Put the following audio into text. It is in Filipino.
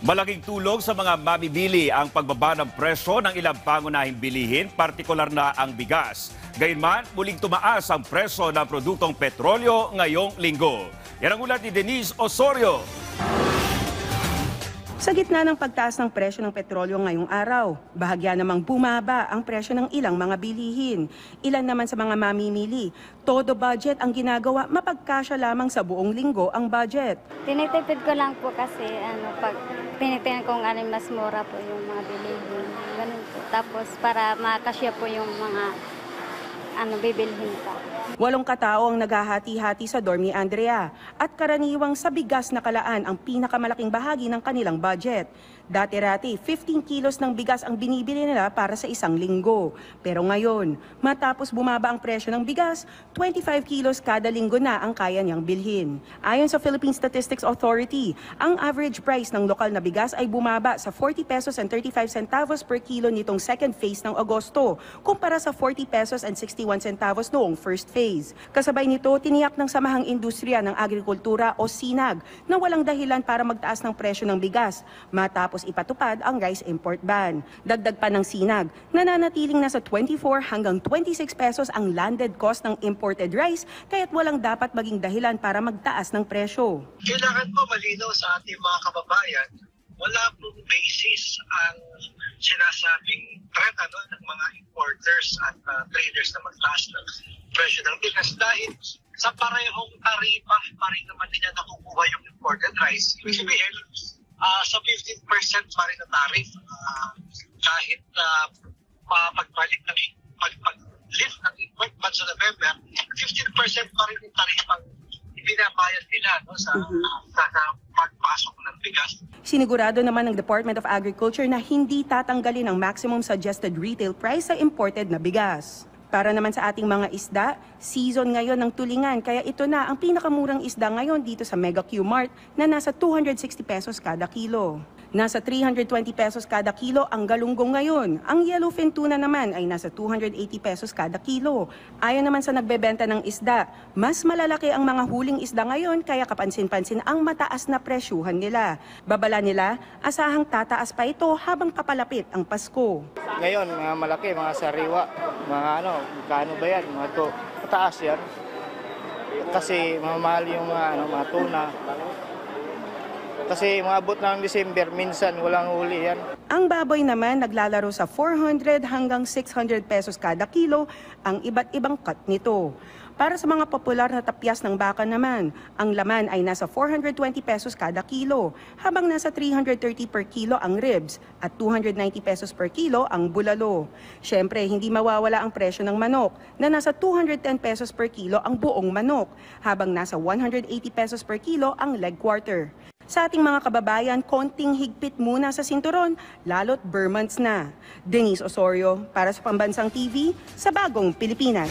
Malaking tulong sa mga mamimili ang pagbaba ng presyo ng ilang pangunahing bilihin, partikular na ang bigas. Gayunman, muling tumaas ang presyo ng produktong petrolyo ngayong linggo. Yan ang ulat ni Denise Osorio. Sa gitna ng pagtaas ng presyo ng petrolyo ngayong araw, bahagya namang bumaba ang presyo ng ilang mga bilihin. Ilan naman sa mga mamimili, todo budget ang ginagawa, mapagkasya lamang sa buong linggo ang budget. Tinitipid ko lang po kasi pag tinitingnan kung alin mas mura po yung mga bilihin. Ganun po. Tapos para makasya po yung mga bibilhin pa. 8 katao ang naghahati-hati sa dorm ni Andrea at karaniwang sa bigas na kalaan ang pinakamalaking bahagi ng kanilang budget. Dati-rati, 15 kilos ng bigas ang binibili nila para sa isang linggo. Pero ngayon, matapos bumaba ang presyo ng bigas, 25 kilos kada linggo na ang kaya niyang bilhin. Ayon sa Philippine Statistics Authority, ang average price ng lokal na bigas ay bumaba sa 40 pesos and 35 centavos per kilo nitong second phase ng Agosto, kumpara sa 40 pesos and 61 centavos noong first phase. Kasabay nito, tiniyak ng Samahang Industriya ng Agrikultura o SINAG na walang dahilan para magtaas ng presyo ng bigas matapos ipatupad ang rice import ban. Dagdag pa ng SINAG, nananatiling nasa 24 hanggang 26 pesos ang landed cost ng imported rice, kaya't walang dapat maging dahilan para magtaas ng presyo. Kailangan po malinaw sa ating mga kababayan, wala pong basis ang sinasabing threat ng mga importers at traders na magtaas ng presyo ng bigas dahil sa parehong taripa pa rin naman nila nakukuha yung imported rice. Ibig sabihin, sa 15% pa rin na tariff, kahit pagbalik ng pag-lift ng import ban sa November, 15% pa rin yung tarifang ibinabayad nila sa pagpasok ng bigas. Sinigurado naman ng Department of Agriculture na hindi tatanggalin ang maximum suggested retail price sa imported na bigas. Para naman sa ating mga isda, season ngayon ng tulingan, kaya ito na ang pinakamurang isda ngayon dito sa Mega Q Mart na nasa 260 pesos kada kilo. Nasa 320 pesos kada kilo ang galunggong ngayon. Ang yellowfin tuna naman ay nasa 280 pesos kada kilo. Ayon naman sa nagbebenta ng isda, mas malalaki ang mga huling isda ngayon kaya kapansin-pansin ang mataas na presyuhan nila. Babala nila, asahang tataas pa ito habang papalapit ang Pasko. Ngayon, mga malaki, mga sariwa, mga kano ba yan? Mga to, mataas yan. Kasi mamahal yung mga tuna. Kasi maabot ng December, minsan walang huli yan. Ang baboy naman naglalaro sa 400 hanggang 600 pesos kada kilo ang iba't ibang cut nito. Para sa mga popular na tapyas ng baka naman, ang laman ay nasa 420 pesos kada kilo, habang nasa 330 per kilo ang ribs at 290 pesos per kilo ang bulalo. Siyempre, hindi mawawala ang presyo ng manok na nasa 210 pesos per kilo ang buong manok, habang nasa 180 pesos per kilo ang leg quarter. Sa ating mga kababayan, konting higpit muna sa sinturon, lalo't bare months na. Denise Osorio, para sa Pambansang TV, sa Bagong Pilipinas.